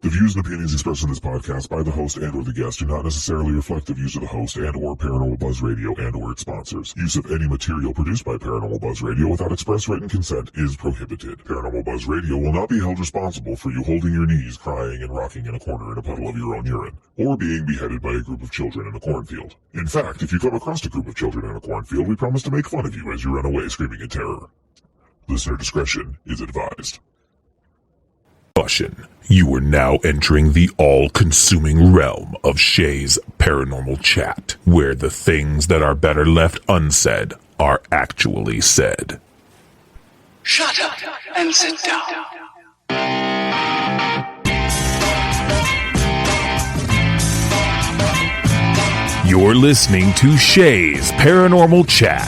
The views and opinions expressed in this podcast by the host and or the guest do not necessarily reflect the views of the host and or Paranormal Buzz Radio and or its sponsors. Use of any material produced by Paranormal Buzz Radio without express written consent is prohibited. Paranormal Buzz Radio will not be held responsible for you holding your knees, crying, and rocking in a corner in a puddle of your own urine, or being beheaded by a group of children in a cornfield. In fact, if you come across a group of children in a cornfield, we promise to make fun of you as you run away screaming in terror. Listener discretion is advised. You are now entering the all-consuming realm of Shay's Paranormal Chat, where the things that are better left unsaid are actually said. Shut up and sit down. You're listening to Shay's Paranormal Chat.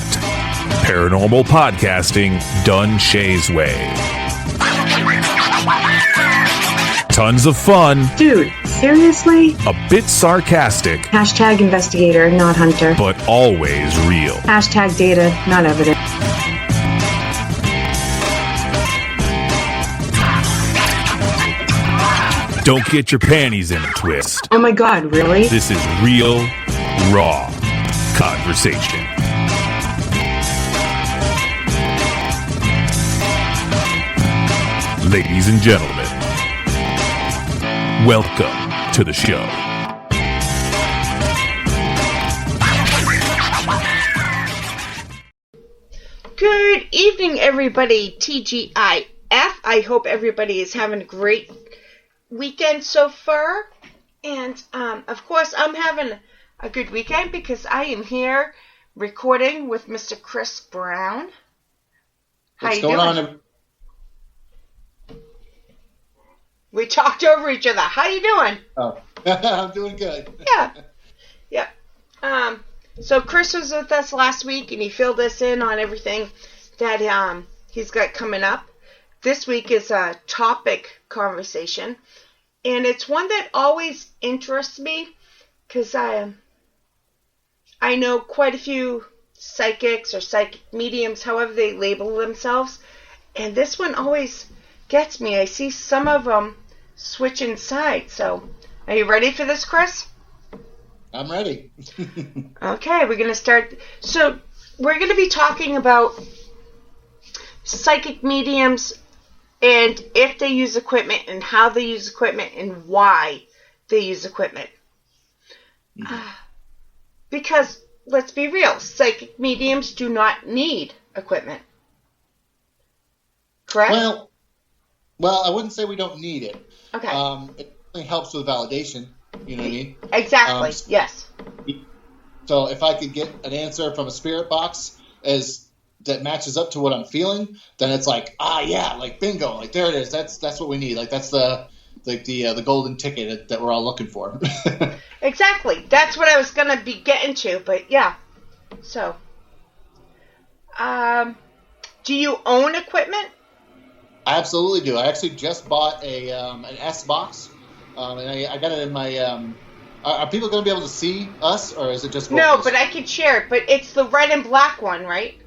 Paranormal podcasting done Shay's way. Tons of fun. Dude, seriously? A bit sarcastic. Hashtag investigator, not hunter. But always real. Hashtag data, not evidence. Don't get your panties in a twist. Oh my god, really? This is real, raw conversation. Ladies and gentlemen, welcome to the show. Good evening, everybody. TGIF. I hope everybody is having a great weekend so far. And, of course, I'm having a good weekend because I am here recording with Mr. Chris Brown. How you doing? We talked over each other. How you doing? Oh, I'm doing good. Yeah. So Chris was with us last week, and he filled us in on everything that he's got coming up. This week is a topic conversation, and it's one that always interests me because I know quite a few psychics or psychic mediums, however they label themselves, and this one always gets me. I see some of them switching sides. So, are you ready for this, Chris? I'm ready. Okay, we're going to start. So, we're going to be talking about psychic mediums and if they use equipment and how they use equipment and why they use equipment. Because, let's be real, psychic mediums do not need equipment. Correct? Well, I wouldn't say we don't need it. Okay. It really helps with validation. You know what I mean? Exactly. Yes. So if I could get an answer from a spirit box that matches up to what I'm feeling, then it's like, yeah, like bingo, like there it is. That's what we need. Like that's the golden ticket that we're all looking for. Exactly. That's what I was gonna be getting to. But yeah. So, do you own equipment? I absolutely do. I actually just bought an S box, and I got it in my. Are people going to be able to see us, or is it just? No, but I can share it. But it's the red and black one, right?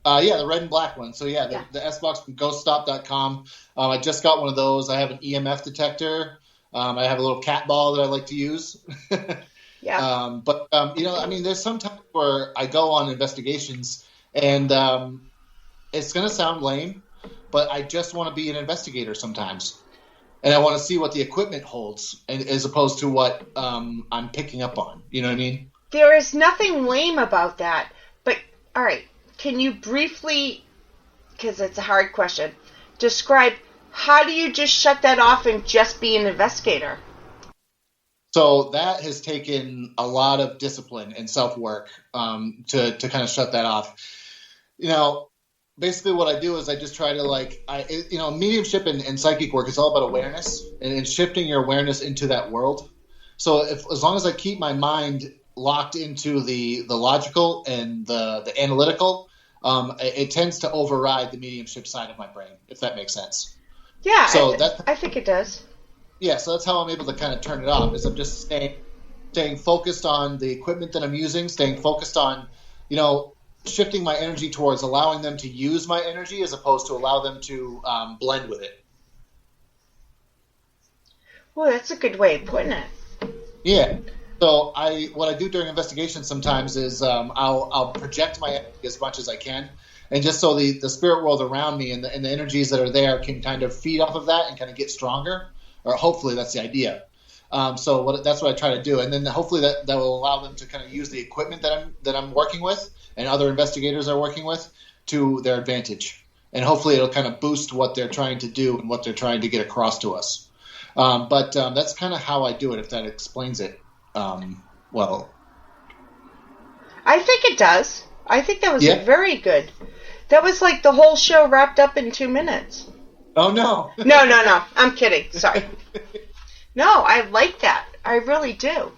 Yeah, the red and black one. So yeah, the S box from GhostStop.com. I just got one of those. I have an EMF detector. I have a little cat ball that I like to use. Yeah. But there's some time where I go on investigations, and it's going to sound lame, but I just want to be an investigator sometimes. And I want to see what the equipment holds as opposed to what I'm picking up on. You know what I mean? There is nothing lame about that. But, all right, can you briefly, because it's a hard question, describe how do you just shut that off and just be an investigator? So that has taken a lot of discipline and self-work to kind of shut that off. Basically what I do is I just try to mediumship and psychic work is all about awareness and shifting your awareness into that world. So as long as I keep my mind locked into the logical and the analytical, it tends to override the mediumship side of my brain, if that makes sense. Yeah, so I think it does. Yeah, so that's how I'm able to kind of turn it off. Is I'm just staying focused on the equipment that I'm using, staying focused on, shifting my energy towards allowing them to use my energy as opposed to allow them to blend with it. Well, that's a good way of putting it. Yeah. So what I do during investigations sometimes is I'll project my energy as much as I can, and just so the spirit world around me and the energies that are there can kind of feed off of that and kind of get stronger, or hopefully that's the idea. That's what I try to do, and then hopefully that will allow them to kind of use the equipment that I'm working with and other investigators are working with to their advantage, and hopefully it'll kind of boost what they're trying to do and what they're trying to get across to us. But that's kind of how I do it, if that explains it well. I think it does. I think that was Yeah. very good. That was like the whole show wrapped up in 2 minutes. Oh, no. No. I'm kidding. Sorry. No, I like that. I really do.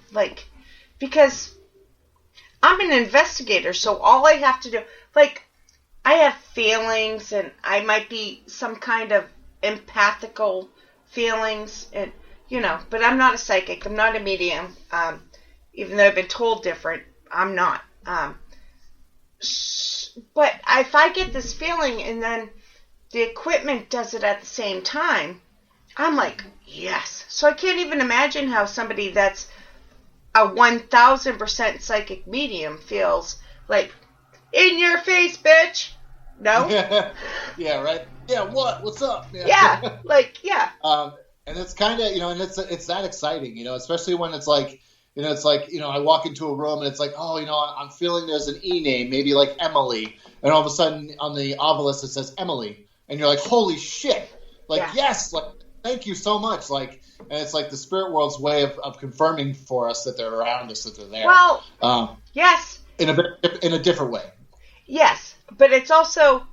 Because I'm an investigator, so all I have to do, I have feelings, and I might be some kind of empathical feelings, and but I'm not a psychic. I'm not a medium. Even though I've been told different, I'm not. But if I get this feeling and then the equipment does it at the same time, I'm like, yes. So I can't even imagine how somebody that's a 1,000% psychic medium feels like, in your face, bitch. No? Yeah, right? Yeah, what? What's up? Yeah. Yeah. And it's kind of, and it's that exciting, especially when it's like, I walk into a room and it's like, oh, I'm feeling there's an E name, maybe like Emily. And all of a sudden on the obelisk it says Emily. And you're like, holy shit. Yes, thank you so much. And it's like the spirit world's way of confirming for us that they're around us, that they're there. Well, yes. In a different way. Yes. But it's also,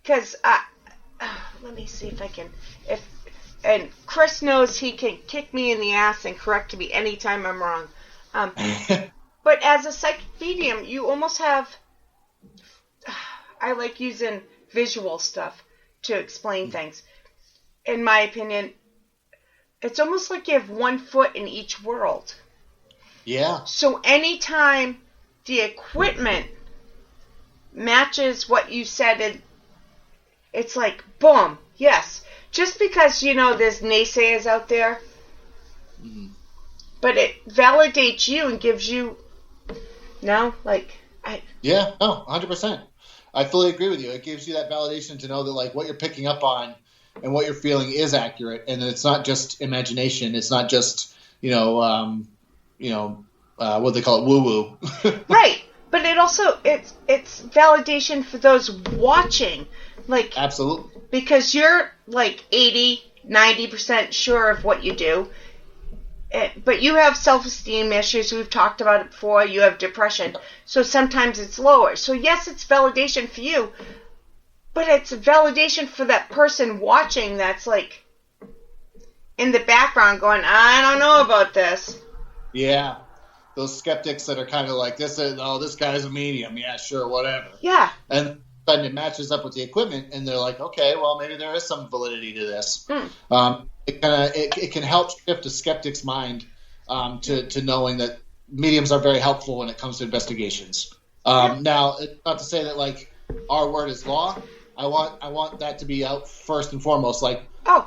because, let me see if I can, and Chris knows he can kick me in the ass and correct me anytime I'm wrong. But as a psychic medium, you almost have, I like using visual stuff to explain things. In my opinion, it's almost like you have 1 foot in each world. Yeah. So anytime the equipment matches what you said, it's like, boom, yes. Just because, there's naysayers out there, but it validates you and gives you, Yeah, 100%. I fully agree with you. It gives you that validation to know that, what you're picking up on and what you're feeling is accurate, and that it's not just imagination. It's not just, what they call it, woo-woo. Right. But it also, it's validation for those watching. Absolutely. Because you're 80, 90% sure of what you do. But you have self-esteem issues. We've talked about it before. You have depression. So sometimes it's lower. So yes, it's validation for you. But it's validation for that person watching that's in the background going, I don't know about this. Yeah. Those skeptics that are kind of like, this guy's a medium. Yeah, sure, whatever. Yeah. And then it matches up with the equipment, and they're like, okay, well, maybe there is some validity to this. It can help shift a skeptic's mind to knowing that mediums are very helpful when it comes to investigations. Now, it's not to say that our word is law. I want that to be out first and foremost.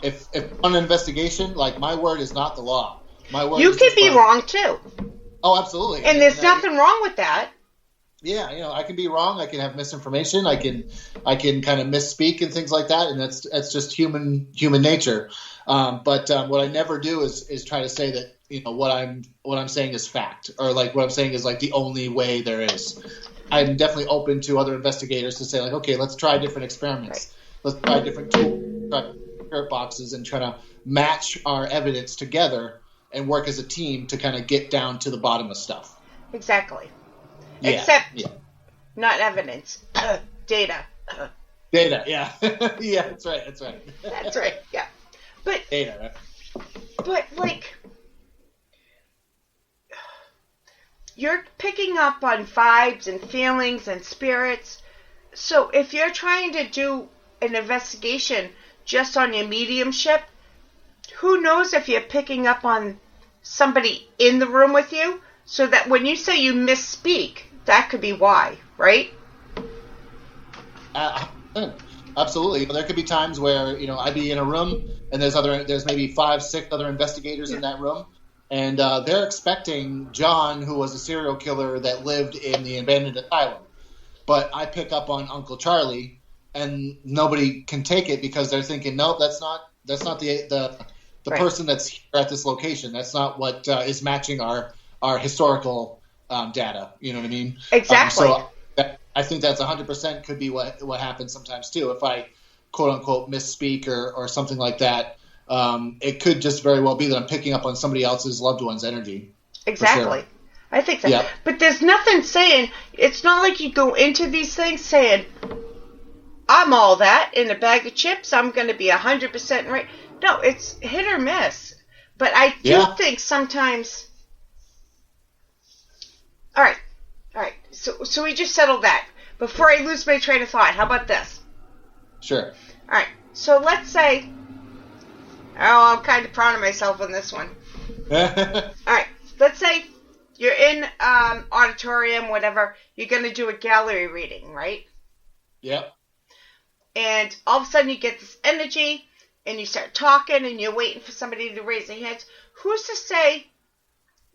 If on an investigation, my word is not the law. My word. You could be wrong too. Oh, absolutely. And there's nothing wrong with that. Yeah, I can be wrong. I can have misinformation. I can kind of misspeak and things like that, and that's just human nature. But what I never do is try to say that what I'm saying is fact, or what I'm saying is the only way there is. I'm definitely open to other investigators to say okay, let's try different experiments. Right. Let's try different tools, try spirit boxes, and try to match our evidence together and work as a team to kind of get down to the bottom of stuff. Exactly. Yeah, Except not evidence. Data. Data, yeah. Yeah, that's right. That's right, yeah. But data, right? But you're picking up on vibes and feelings and spirits. So if you're trying to do an investigation just on your mediumship, who knows if you're picking up on somebody in the room with you, so that when you say you misspeak, that could be why, right? Absolutely. There could be times where, I'd be in a room and there's maybe 5, 6 other investigators in that room, and they're expecting John, who was a serial killer that lived in the abandoned asylum. But I pick up on Uncle Charlie, and nobody can take it because they're thinking, nope, that's not the Right. person that's here at this location. That's not what is matching our historical data. You know what I mean? Exactly. I think that's 100% could be what happens sometimes too. If I quote unquote misspeak or something like that, it could just very well be that I'm picking up on somebody else's loved one's energy. Exactly. Sure. I think so. Yeah. But there's nothing saying, it's not like you go into these things saying, I'm all that in a bag of chips, I'm going to be 100% right. No, it's hit or miss. But I do think sometimes... All right. So we just settled that. Before I lose my train of thought, how about this? Sure. All right. So let's say... Oh, I'm kind of proud of myself on this one. All right. Let's say you're in auditorium, whatever. You're going to do a gallery reading, right? Yep. And all of a sudden you get this energy, and you start talking, and you're waiting for somebody to raise their hands. Who's to say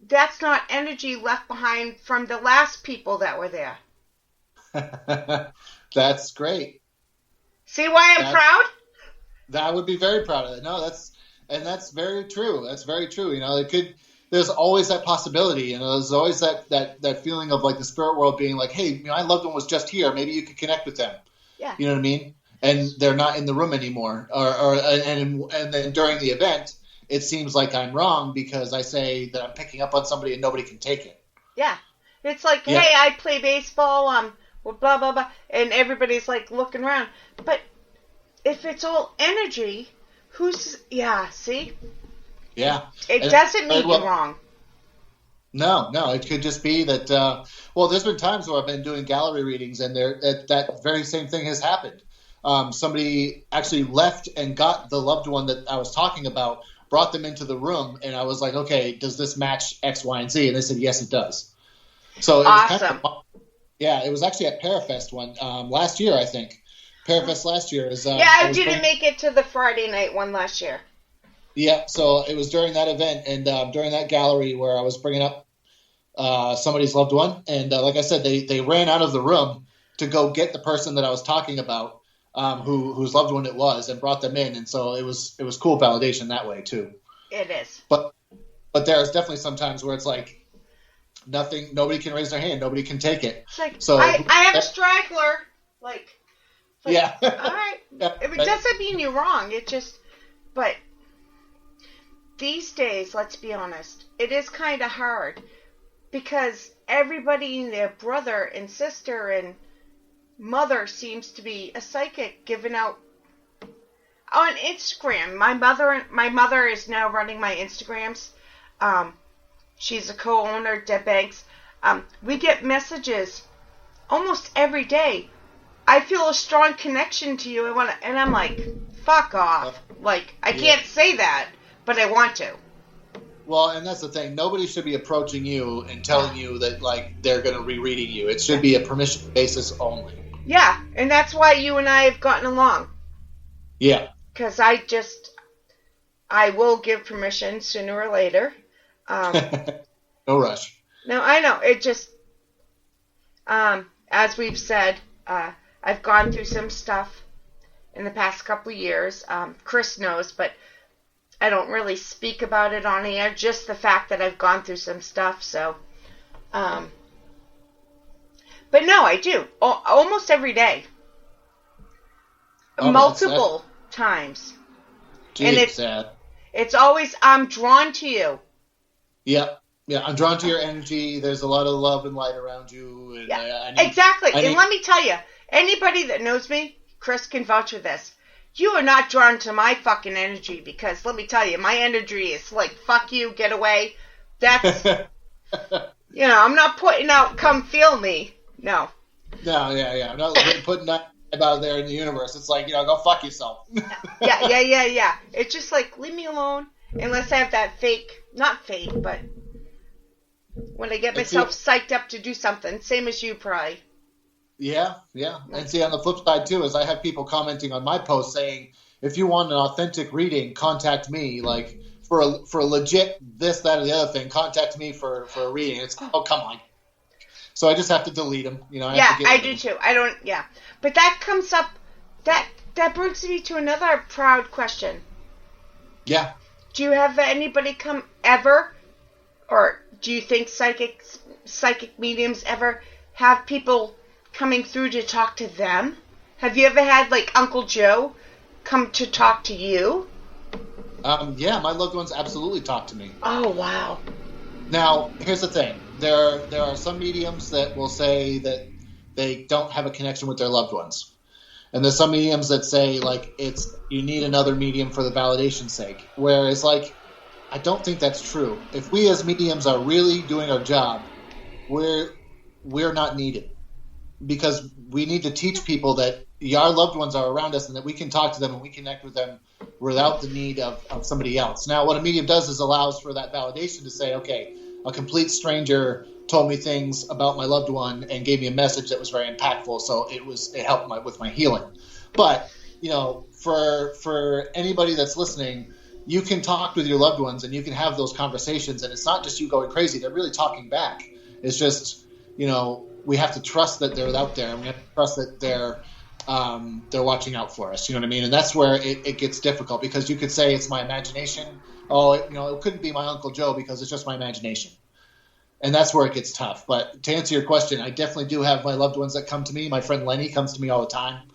that's not energy left behind from the last people that were there? That's great. See why I'm proud? That would be very proud of it. No, that's very true. That's very true. There's always that possibility, there's always that feeling of like the spirit world being like, hey, my loved one was just here. Maybe you could connect with them. Yeah. You know what I mean? And they're not in the room anymore. And then during the event, it seems like I'm wrong because I say that I'm picking up on somebody and nobody can take it. Yeah. It's like, hey, I play baseball, well, blah, blah, blah, and everybody's like looking around. But if it's all energy, see? Yeah. It doesn't mean you're wrong. No, it could just be that, there's been times where I've been doing gallery readings and that very same thing has happened. Somebody actually left and got the loved one that I was talking about, brought them into the room, and I was like, okay, does this match X, Y, and Z? And they said, yes, it does. So it awesome. It was actually at Parafest last year, I think. Parafest last year is. I didn't make it to the Friday night one last year. Yeah, so it was during that event and during that gallery where I was bringing up somebody's loved one, and like I said, they ran out of the room to go get the person that I was talking about, whose loved one it was, and brought them in, and so it was cool validation that way too. It is. But there's definitely some times where it's like nobody can raise their hand, nobody can take it. It's like, so I have a straggler, like yeah. All right. It doesn't mean you're wrong. It just, but these days, let's be honest, it is kind of hard because everybody and their brother and sister and mother seems to be a psychic giving out on Instagram. My mother is now running my Instagrams. She's a co-owner, Deb Banks. We get messages almost every day. I feel a strong connection to you. And I'm like, fuck off. Like, I can't say that, but I want to. Well, and that's the thing. Nobody should be approaching you and telling you that, like, they're going to be reading you. It should be a permission basis only. Yeah, and that's why you and I have gotten along. Yeah. Because I will give permission sooner or later. No rush. No, I know. It just, as we've said, I've gone through some stuff in the past couple of years. Chris knows, but I don't really speak about it on air. Just the fact that I've gone through some stuff. So, but no, I do almost every day, multiple times. Gee, and it's sad. It's always I'm drawn to you. Yeah. Yeah, I'm drawn to your energy. There's a lot of love and light around you. And Exactly. And let me tell you, anybody that knows me, Chris can vouch for this. You are not drawn to my fucking energy because, let me tell you, my energy is like, fuck you, get away. That's, I'm not putting out, come feel me. No. No, yeah. I'm not putting that out there in the universe. It's like, go fuck yourself. Yeah. It's just like, leave me alone. Unless I have that not fake, but when I get myself psyched up to do something, same as you, probably. Yeah. And see, on the flip side, too, is I have people commenting on my post saying, if you want an authentic reading, contact me. Like, for a legit this, that, or the other thing, contact me for a reading. It's, oh, come on. So I just have to delete them. I do too. I don't, But that comes up, that brings me to another proud question. Yeah. Do you have anybody come ever, or do you think psychic mediums ever have people coming through to talk to them? Have you ever had, like, Uncle Joe come to talk to you? Yeah, my loved ones absolutely talk to me. Oh, wow. Now, here's the thing. There are some mediums that will say that they don't have a connection with their loved ones. And there's some mediums that say, like, you need another medium for the validation's sake. Whereas, like, I don't think that's true. If we as mediums are really doing our job, we're not needed. Because we need to teach people that our loved ones are around us and that we can talk to them and we connect with them without the need of somebody else. Now, what a medium does is allows for that validation to say, okay, a complete stranger told me things about my loved one and gave me a message that was very impactful, so it helped with my healing. But, for anybody that's listening, you can talk with your loved ones and you can have those conversations, and it's not just you going crazy. They're really talking back. It's just, we have to trust that they're out there, and we have to trust that they're watching out for us. You know what I mean? And that's where it gets difficult, because you could say it's my imagination. Oh, it couldn't be my Uncle Joe because it's just my imagination. And that's where it gets tough. But to answer your question, I definitely do have my loved ones that come to me. My friend Lenny comes to me all the time.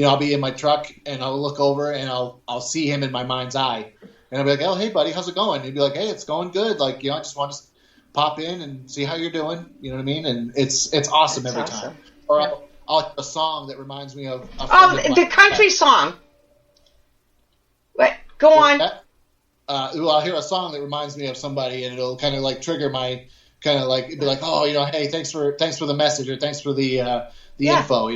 I'll be in my truck and I'll look over and I'll see him in my mind's eye. And I'll be like, oh, hey, buddy, how's it going? And he'd be like, hey, it's going good. Like, I just want to pop in and see how you're doing. You know what I mean? And it's awesome every time. Or I'll have a song that reminds me of the country song. What? Go on. I'll hear a song that reminds me of somebody, and it'll kind of like trigger my kind of like, be like, oh, hey, thanks for the message, or thanks for the info.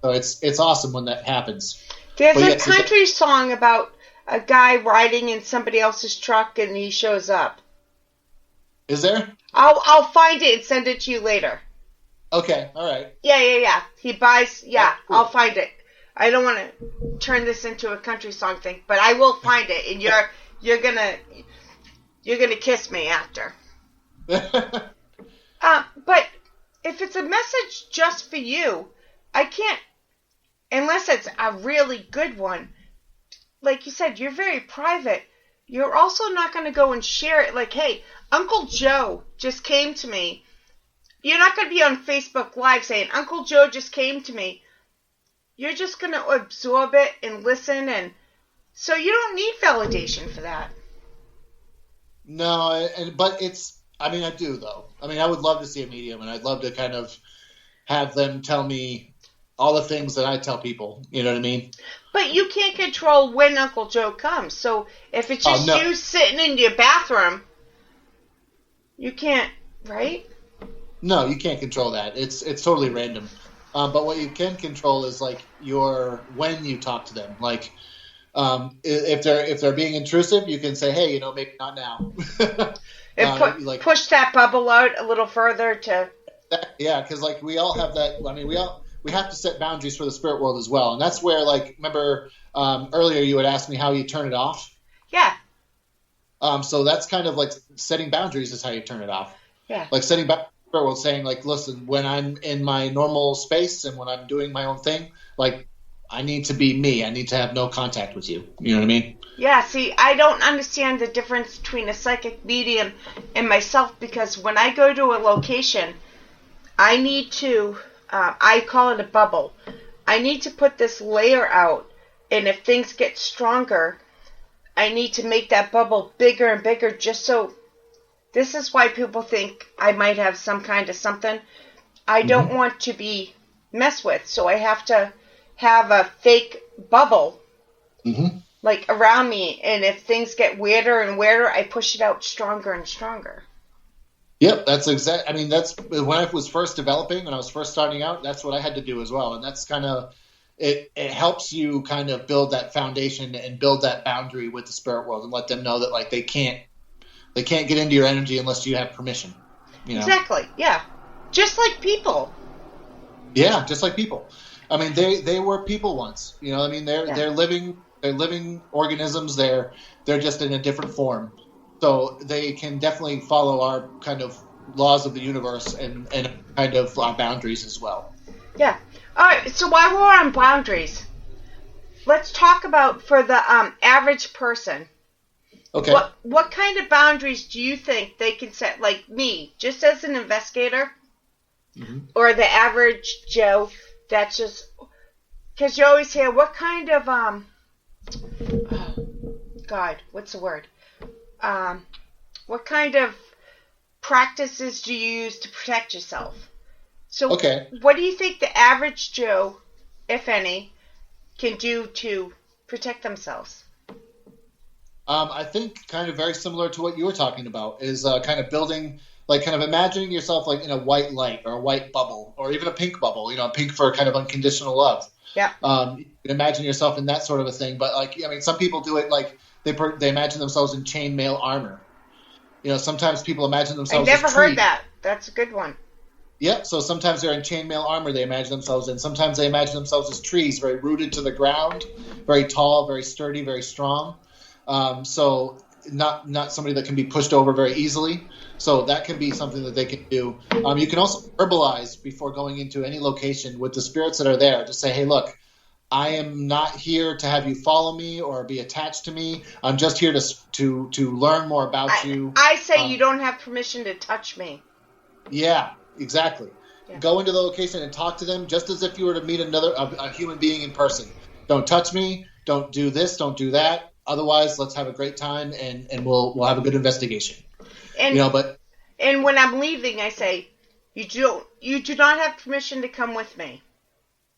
So it's awesome when that happens. There's a country song about a guy riding in somebody else's truck and he shows up. Is there? I'll find it and send it to you later. Okay, all right. Yeah. He buys. Yeah, cool. I'll find it. I don't want to turn this into a country song thing, but I will find it, and you're gonna kiss me after. But if it's a message just for you, I can't, unless it's a really good one. Like you said, you're very private. You're also not going to go and share it like, hey, Uncle Joe just came to me. You're not going to be on Facebook Live saying, Uncle Joe just came to me. You're just going to absorb it and listen, and so you don't need validation for that. No, but I do, though. I would love to see a medium, and I'd love to kind of have them tell me all the things that I tell people. You know what I mean? But you can't control when Uncle Joe comes. So if it's just you sitting in your bathroom, you can't, right? No, you can't control that. It's totally random. But what you can control is like when you talk to them. Like if they're being intrusive, you can say, hey, maybe not now. And push that bubble out a little further to. Yeah, because like we all have that. We have to set boundaries for the spirit world as well, and that's where remember earlier you had asked me how you turn it off. Yeah. So that's kind of like setting boundaries is how you turn it off. Yeah. Like setting boundaries. Well, saying like, listen, when I'm in my normal space and when I'm doing my own thing, like I need to be me. I need to have no contact with you. You know what I mean? Yeah. See, I don't understand the difference between a psychic medium and myself, because when I go to a location, I need to, I call it a bubble. I need to put this layer out, and if things get stronger, I need to make that bubble bigger and bigger just so. This is why people think I might have some kind of something I don't want to be messed with. So I have to have a fake bubble like around me. And if things get weirder and weirder, I push it out stronger and stronger. Yep, that's that's when I was first developing, when I was first starting out, that's what I had to do as well. And that's kind of, it helps you kind of build that foundation and build that boundary with the spirit world and let them know that like they can't get into your energy unless you have permission. You know? Exactly. Yeah. Just like people. Yeah, just like people. I mean, they were people once. You know, I mean, they're living organisms. They're just in a different form, so they can definitely follow our kind of laws of the universe and kind of our boundaries as well. Yeah. All right. So while we're on boundaries, let's talk about for the average person. Okay. What kind of boundaries do you think they can set? Like me, just as an investigator, or the average Joe. That's just because you always hear what kind of God, what's the word? What kind of practices do you use to protect yourself? So, okay. What do you think the average Joe, if any, can do to protect themselves? I think kind of very similar to what you were talking about is kind of building, like kind of imagining yourself like in a white light or a white bubble or even a pink bubble, you know, pink for kind of unconditional love. Yeah. You can imagine yourself in that sort of a thing. But like, I mean, some people do it like they imagine themselves in chainmail armor. You know, sometimes people imagine themselves I never as heard trees. that. That's a good one. Yep. So sometimes they're in chainmail armor. They imagine themselves in. Sometimes they imagine themselves as trees, very rooted to the ground, very tall, very sturdy, very strong. So not somebody that can be pushed over very easily. So that can be something that they can do. You can also verbalize before going into any location with the spirits that are there. Just say, hey, look, I am not here to have you follow me or be attached to me. I'm just here to learn more about you. I say you don't have permission to touch me. Yeah, exactly. Yeah. Go into the location and talk to them just as if you were to meet a human being in person. Don't touch me. Don't do this. Don't do that. Otherwise, let's have a great time and we'll have a good investigation. And, you know, and when I'm leaving, I say, you do not have permission to come with me.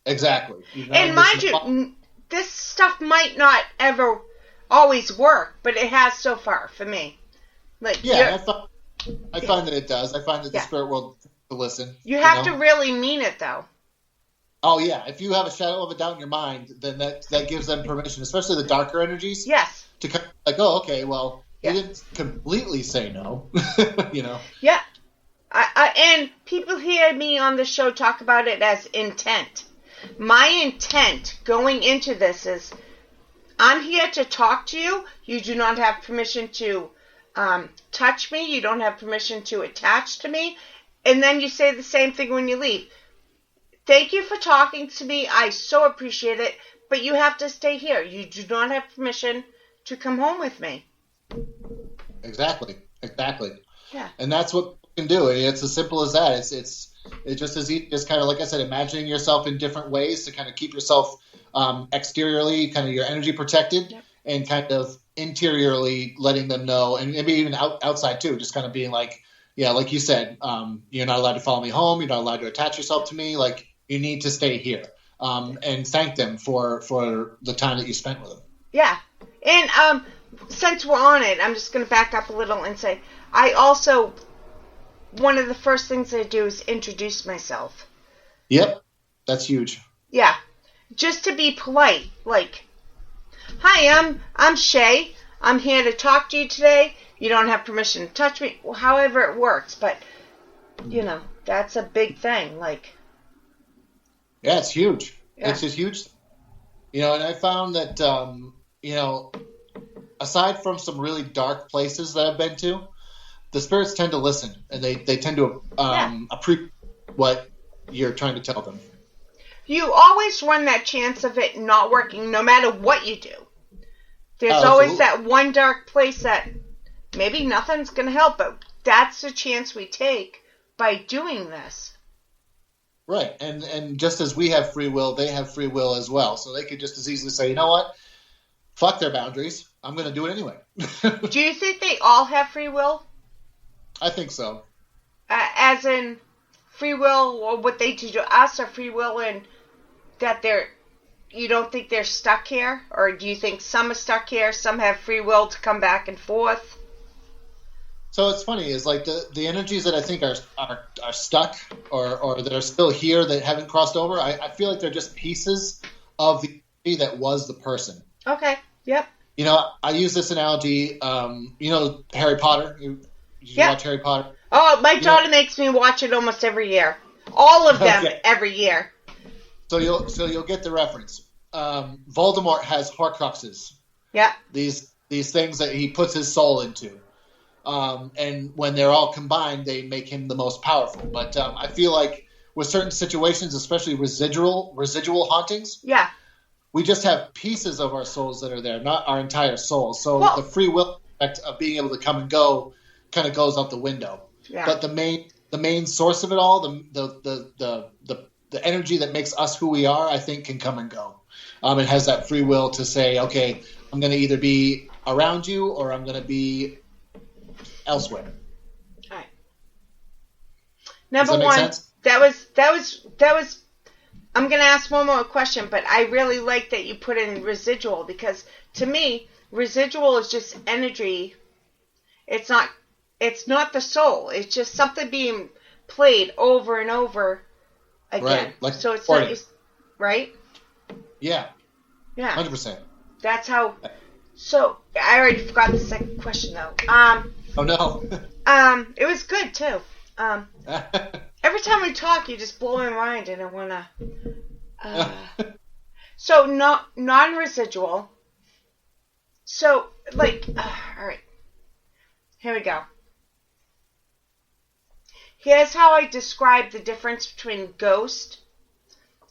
Exactly. And mind you, this stuff might not ever always work, but it has so far for me. Like, yeah, I find that it does. I find that the spirit world to listen. You have to really mean it, though. Oh yeah, if you have a shadow of a doubt in your mind, then that gives them permission, especially the darker energies. Yes. To kind of like, oh, okay, well, you didn't completely say no, you know. Yeah. And people hear me on the show talk about it as intent. My intent going into this is, I'm here to talk to you. You do not have permission to touch me. You don't have permission to attach to me. And then you say the same thing when you leave. Thank you for talking to me. I so appreciate it. But you have to stay here. You do not have permission to come home with me. Exactly. Yeah. And that's what you can do. It's as simple as that. It's just as easy as kind of, like I said, imagining yourself in different ways to kind of keep yourself exteriorly, kind of your energy protected, and kind of interiorly letting them know, and maybe even outside too, just kind of being like, yeah, like you said, you're not allowed to follow me home. You're not allowed to attach yourself to me. Like, you need to stay here. And thank them for the time that you spent with them. Yeah. And since we're on it, I'm just going to back up a little and say, I also, one of the first things I do is introduce myself. Yep. That's huge. Yeah. Just to be polite. Like, hi, I'm Shay. I'm here to talk to you today. You don't have permission to touch me. However it works. But, you know, that's a big thing. Like, yeah, it's huge. Yeah. It's just huge. You know, and I found that, you know, aside from some really dark places that I've been to, the spirits tend to listen, and they tend to appreciate what you're trying to tell them. You always run that chance of it not working, no matter what you do. There's always that one dark place that maybe nothing's going to help, but that's the chance we take by doing this. Right, and just as we have free will, they have free will as well. So they could just as easily say, you know what? Fuck their boundaries. I'm going to do it anyway. Do you think they all have free will? I think so. As in free will, or what they do to us, or free will in that you don't think they're stuck here? Or do you think some are stuck here, some have free will to come back and forth? So it's funny, is like the energies that I think are stuck or that are still here that haven't crossed over, I feel like they're just pieces of the energy that was the person. Okay. Yep. You know, I use this analogy. You know, Harry Potter. Did you watch Harry Potter? Oh, my daughter makes me watch it almost every year. All of them every year. So you'll get the reference. Voldemort has Horcruxes. Yeah. These things that he puts his soul into. And when they're all combined, they make him the most powerful. But I feel like with certain situations, especially residual hauntings, we just have pieces of our souls that are there, not our entire soul. So the free will effect of being able to come and go kind of goes out the window. Yeah. But the main source of it all, the energy that makes us who we are, I think can come and go. It has that free will to say, okay, I'm going to either be around you or I'm going to be elsewhere. All right. Number one, that was. I'm going to ask one more question, but I really like that you put in residual, because to me, residual is just energy. It's not the soul. It's just something being played over and over again. Right. Like so it's not, right? Yeah. Yeah. 100%. That's how. So I already forgot the second question though. Oh no. It was good too. Every time we talk, you just blow my mind, and I wanna. So non-residual. So like, all right. Here we go. Here's how I describe the difference between ghost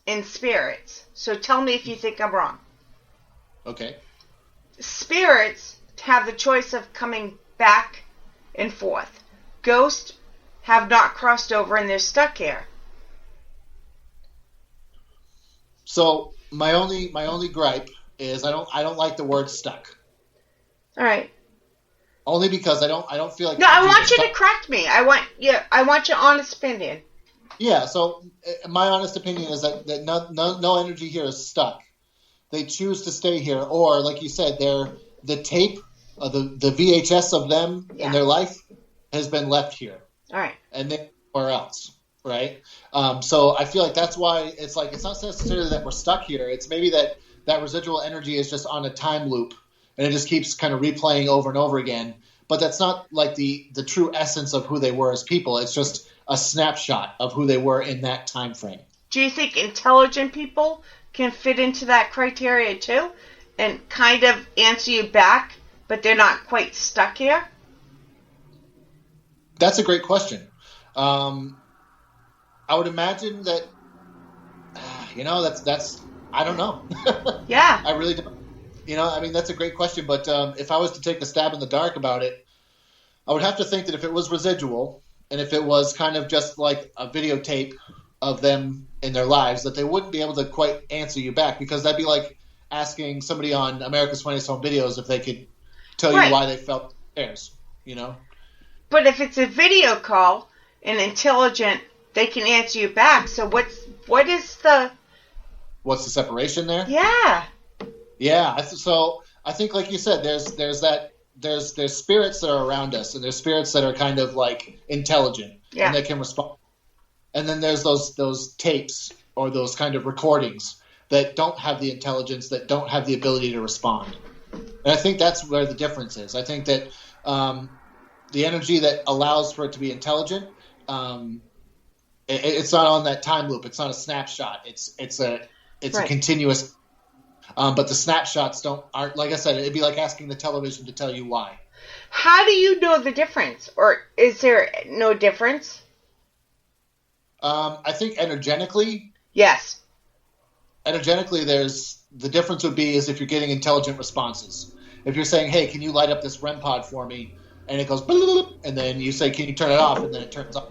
and spirits. So tell me if you think I'm wrong. Okay. Spirits have the choice of coming back and forth. Ghosts have not crossed over and they're stuck here. So my only gripe is I don't like the word stuck. All right. Only because I don't feel like. No, I want you to correct me. I want your honest opinion. Yeah. So my honest opinion is that no energy here is stuck. They choose to stay here, or like you said, the tape, the VHS of them in their life has been left here. All right. And then somewhere else, right? So I feel like that's why it's like it's not necessarily that we're stuck here. It's maybe that residual energy is just on a time loop, and it just keeps kind of replaying over and over again. But that's not like the true essence of who they were as people. It's just a snapshot of who they were in that time frame. Do you think intelligent people can fit into that criteria too and kind of answer you back, but they're not quite stuck here? That's a great question. I would imagine that, that's I don't know. Yeah. I really don't. I mean, that's a great question. But if I was to take a stab in the dark about it, I would have to think that if it was residual and if it was kind of just like a videotape of them in their lives, that they wouldn't be able to quite answer you back, because that'd be like asking somebody on America's Funniest Home Videos if they could tell you why they felt theirs, But if it's a video call and intelligent, they can answer you back. So what's the separation there? Yeah. Yeah. So I think, like you said, there's spirits that are around us, and there's spirits that are kind of like intelligent and they can respond. And then there's those tapes or those kind of recordings that don't have the intelligence, that don't have the ability to respond. And I think that's where the difference is. I think that the energy that allows for it to be intelligent, it's not on that time loop. It's not a snapshot. It's a continuous. But the snapshots aren't, like I said, it'd be like asking the television to tell you why. How do you know the difference? Or is there no difference? I think energetically. Yes. Energetically, the difference would be is if you're getting intelligent responses. If you're saying, hey, can you light up this REM pod for me? And it goes, and then you say, can you turn it off? And then it turns off.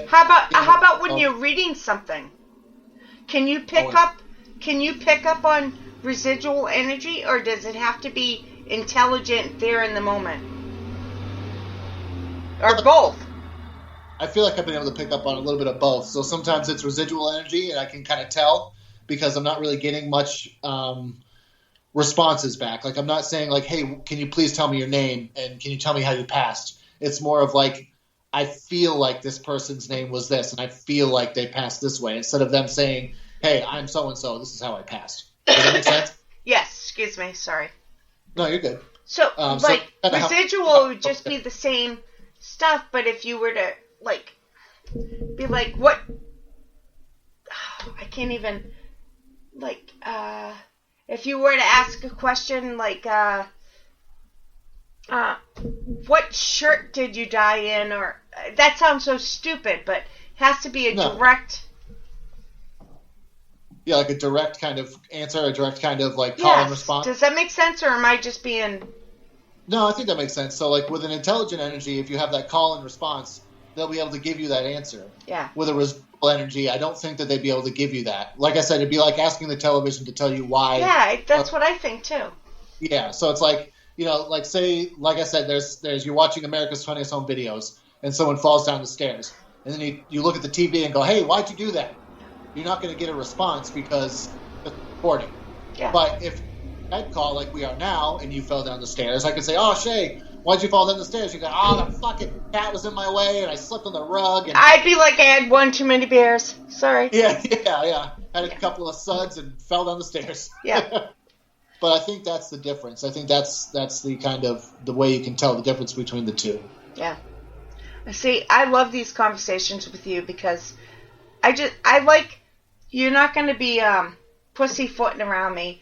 How about when you're reading something? Can you pick up on residual energy, or does it have to be intelligent there in the moment? Or both? I feel like I've been able to pick up on a little bit of both. So sometimes it's residual energy, and I can kind of tell because I'm not really getting much responses back. Like, I'm not saying like, hey, can you please tell me your name, and can you tell me how you passed? It's more of like, I feel like this person's name was this, and I feel like they passed this way, instead of them saying, hey, I'm so-and-so, this is how I passed. Does that make sense? Yes, excuse me, sorry. No, you're good. So, kinda residual would just be the same stuff, but if you were to, be like, what? I can't even, if you were to ask a question like, what shirt did you die in? Or, that sounds so stupid, but it has to be a direct... Yeah, like a direct kind of answer, a direct kind of call and response. Does that make sense, or am I just being... No, I think that makes sense. So with an intelligent energy, if you have that call and response, they'll be able to give you that answer. Yeah. With a residual energy, I don't think that they'd be able to give you that. Like I said, it'd be like asking the television to tell you why. Yeah, that's what I think too. Yeah, so it's say, like I said, there's you're watching America's Funniest Home Videos, and someone falls down the stairs, and then you look at the TV and go, hey, why'd you do that? You're not going to get a response because it's recording. Yeah. But if I'd call like we are now, and you fell down the stairs, I could say, oh, Shay, why'd you fall down the stairs? You go, oh, the fucking cat was in my way, and I slipped on the rug. And I'd be like, I had one too many beers. Sorry. Yeah. Had a couple of suds and fell down the stairs. Yeah. But I think that's the difference. I think that's the kind of the way you can tell the difference between the two. Yeah. See, I love these conversations with you because I like, you're not going to be pussyfooting around me,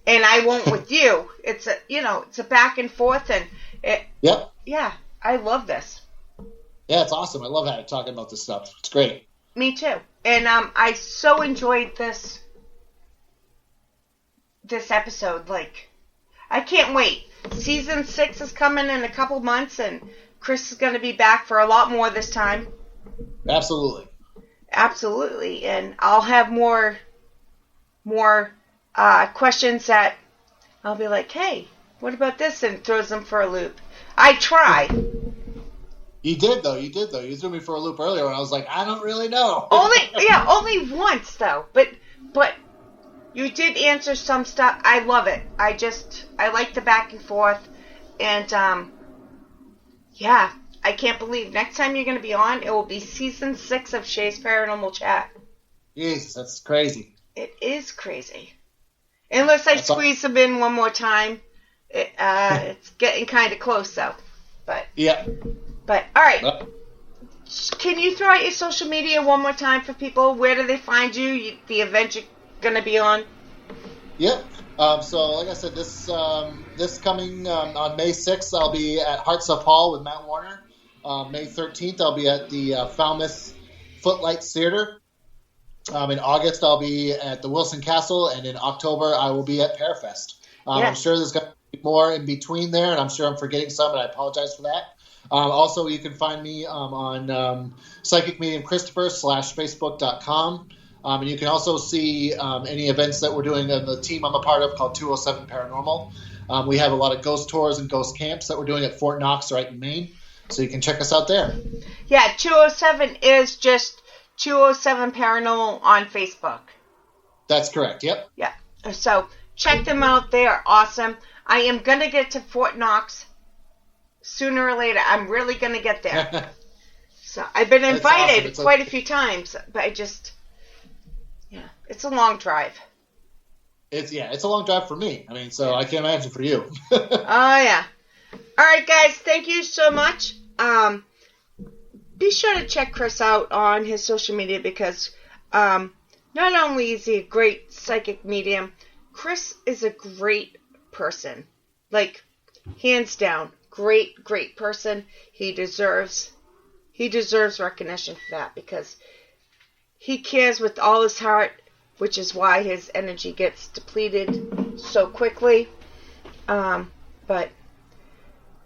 and I won't with you. It's a back and forth, and Yep. Yeah, I love this. Yeah, it's awesome. I love talking about this stuff. It's great. Me too. And I so enjoyed this episode. I can't wait. Season 6 is coming in a couple months, and Chris is going to be back for a lot more this time. Absolutely. And I'll have more questions that I'll be like, hey, what about this? And throws them for a loop. I try. You did though. You threw me for a loop earlier, and I was like, I don't really know. Only once though. But you did answer some stuff. I love it. I like the back and forth, and yeah, I can't believe next time you're going to be on, it will be season 6 of Shay's Paranormal Chat. Jesus, that's crazy. It is crazy. Unless I squeeze them in one more time, it's getting kind of close though. But yeah. But all right. Can you throw out your social media one more time for people? Where do they find you? The event you're going to be on? Yep. So, like I said, this coming on May 6th, I'll be at Hearts Up Hall with Matt Warner. May 13th, I'll be at the Falmouth Footlights Theater. In August, I'll be at the Wilson Castle, and in October, I will be at Pearfest. I'm sure there's going to be more in between there, and I'm sure I'm forgetting some, and I apologize for that. Also, you can find me on Psychic Medium Christopher /Facebook.com. And you can also see any events that we're doing on the team I'm a part of called 207 Paranormal. We have a lot of ghost tours and ghost camps that we're doing at Fort Knox right in Maine. So you can check us out there. Yeah, 207 is just 207 Paranormal on Facebook. That's correct, yep. Yeah, so check them out. They are awesome. I am going to get to Fort Knox sooner or later. I'm really going to get there. So I've been invited quite a few times, but it's a long drive. It's a long drive for me. I mean, so I can't imagine for you. Oh, yeah. All right, guys, thank you so much. Be sure to check Chris out on his social media because not only is he a great psychic medium, Chris is a great person. Hands down, great person. He deserves recognition for that because he cares with all his heart, which is why his energy gets depleted so quickly. But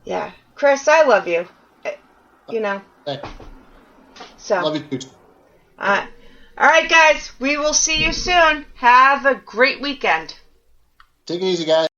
yeah, Chris, I love you. Thanks. So love you too. all right, guys, we will see you soon. Have a great weekend. Take it easy, guys.